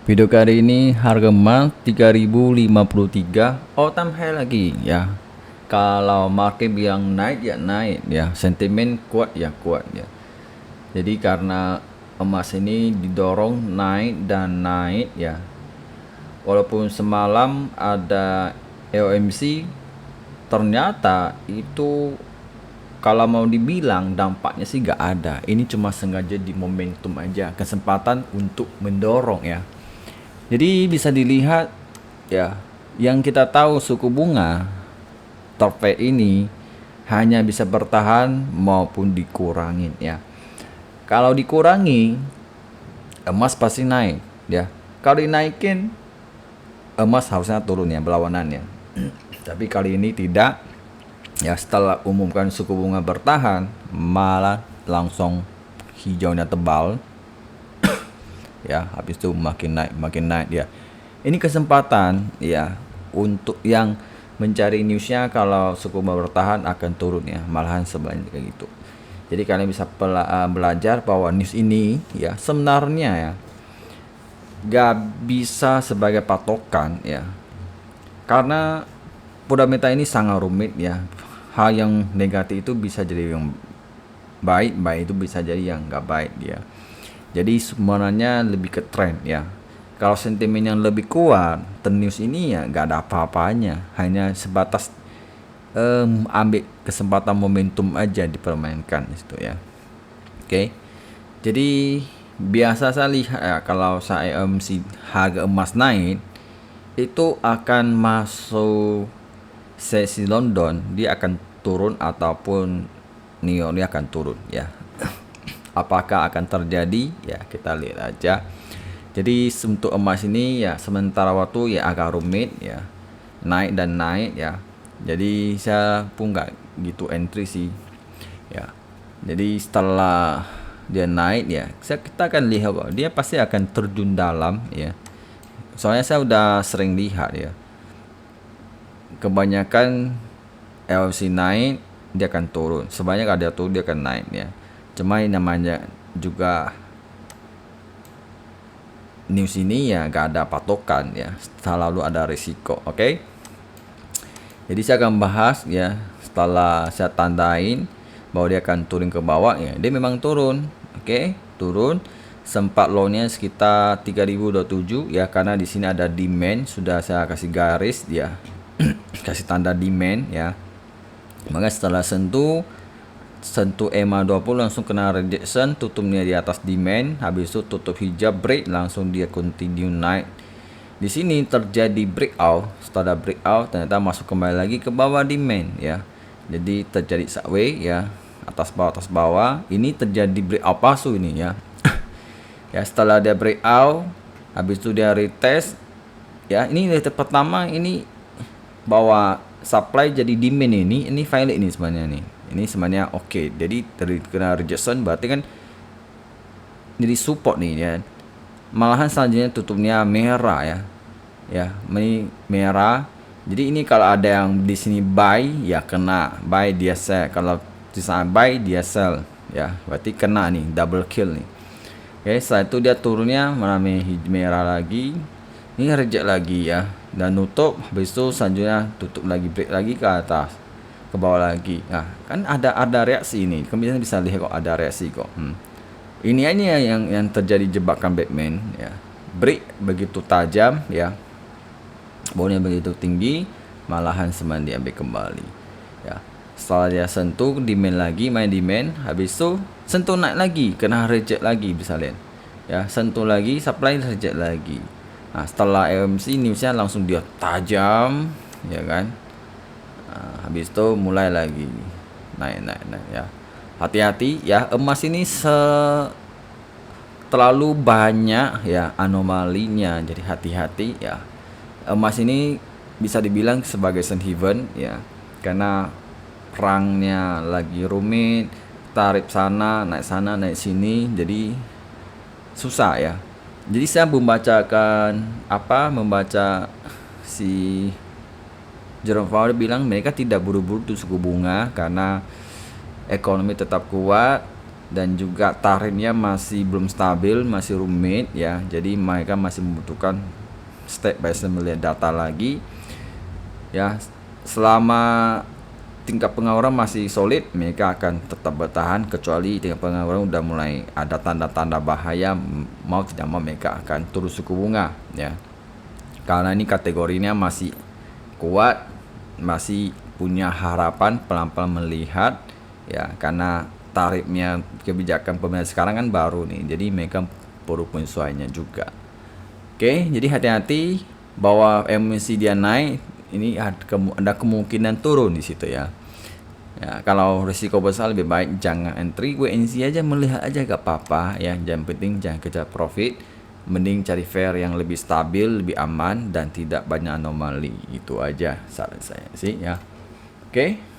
Video kali ini harga emas 3.053 all time high lagi ya. Kalau market bilang naik ya naik ya, sentimen kuat ya kuat ya. Jadi karena emas ini didorong naik dan naik ya. Walaupun semalam ada LMC, ternyata itu kalau mau dibilang dampaknya sih gak ada. Ini cuma sengaja di momentum aja, kesempatan untuk mendorong ya. Jadi bisa dilihat ya, yang kita tahu suku bunga Fed ini hanya bisa bertahan maupun dikurangin ya. Kalau dikurangi, emas pasti naik ya. Kalau dinaikin, emas harusnya turun ya berlawanannya. Tapi kali ini tidak ya, setelah umumkan suku bunga bertahan malah langsung hijaunya tebal ya, habis itu makin naik ya. Ini kesempatan ya untuk yang mencari newsnya kalau suku bunga bertahan akan turun ya, malahan sebenarnya kayak gitu. Jadi kalian bisa belajar bahwa news ini ya sebenarnya ya gak bisa sebagai patokan ya, karena fundamental ini sangat rumit ya. Hal yang negatif itu bisa jadi yang baik, baik itu bisa jadi yang gak baik ya. Jadi sebenarnya lebih ke trend ya. Kalau sentimen yang lebih kuat, news ini ya gak ada apa-apanya, hanya sebatas ambil kesempatan momentum aja dipermainkan itu ya. Oke. Jadi biasa saya lihat ya, kalau saya si harga emas naik itu akan masuk sesi London, dia akan turun ataupun New York dia akan turun ya. Apakah akan terjadi ya, kita lihat aja. Jadi untuk emas ini ya sementara waktu ya agak rumit ya, naik dan naik ya. Jadi saya pun nggak gitu entry sih ya. Jadi setelah dia naik ya, kita akan lihat bahwa dia pasti akan terjun dalam ya. Soalnya saya udah sering lihat ya, kebanyakan LC naik dia akan turun, sebanyak ada turun dia akan naik ya. Cuma ini namanya juga news ini ya gak ada patokan ya, selalu ada risiko. Oke. Jadi saya akan bahas ya, setelah saya tandain bahwa dia akan turun ke bawah ya, dia memang turun. Oke, turun sempat low-nya sekitar 3027 ya, karena di sini ada demand, sudah saya kasih garis ya. Kasih tanda demand ya. Maka setelah sentuh EMA 20 langsung kena rejection, tutupnya di atas demand, habis itu tutup hijab break, langsung dia continue naik. Di sini terjadi breakout, setelah breakout ternyata masuk kembali lagi ke bawah demand ya. Jadi terjadi sideways ya, atas bawah. Ini terjadi breakout palsu ini ya. Ya, setelah dia breakout, habis itu dia retest ya. Ini retest pertama ini bahwa supply jadi demand, ini valid ini sebenarnya nih. Ini sebenarnya oke. Jadi kena rejection berarti kan jadi support nih ya. Malahan selanjutnya tutupnya merah ya. Ya, ini merah. Jadi ini kalau ada yang di sini buy ya kena, buy dia sell. Kalau di sana buy dia sell ya. Berarti kena nih, double kill nih. Oke, setelah itu dia turunnya merah lagi. Ini reject lagi ya, dan nutup. Habis itu selanjutnya tutup lagi, break lagi ke atas, ke bawah lagi. Nah, kan ada reaksi ini. Kemudian bisa lihat kok ada reaksi kok. Ini aja yang terjadi jebakan Batman ya. Break begitu tajam ya, bawahnya begitu tinggi, malahan seman diambil kembali ya. Setelah dia sentuh demand lagi, main demand, habis itu sentuh naik lagi, kena reject lagi, bisa lihat ya. Sentuh lagi, supply reject lagi. Nah, setelah LMC newsnya langsung dia tajam ya kan. Nah, habis itu mulai lagi naik ya. Hati-hati ya, emas ini terlalu banyak ya anomalinya, jadi hati-hati ya. Emas ini bisa dibilang sebagai safe haven ya, karena perangnya lagi rumit, tarik sana naik sini, jadi susah ya. Jadi saya membaca si Jerome Powell bilang mereka tidak buru-buru tuh suku bunga karena ekonomi tetap kuat, dan juga tarifnya masih belum stabil, masih rumit ya. Jadi mereka masih membutuhkan step by step melihat data lagi ya. Selama tingkat pengangguran masih solid, mereka akan tetap bertahan, kecuali tingkat pengangguran udah mulai ada tanda-tanda bahaya, mau tidak mau mereka akan turun suku bunga ya. Karena ini kategorinya masih kuat, masih punya harapan pelan-pelan melihat ya, karena tarifnya kebijakan pemerintah sekarang kan baru nih, jadi mereka perlu penyesuaiannya juga. Oke, jadi hati-hati bahwa emisi dia naik, ini ada kemungkinan turun di situ ya. Ya, kalau risiko besar lebih baik jangan entry, wait and see aja, melihat aja gak apa-apa ya. Jangan penting jangan kejar profit, mending cari fair yang lebih stabil, lebih aman dan tidak banyak anomali. Itu aja saran saya sih ya. Oke.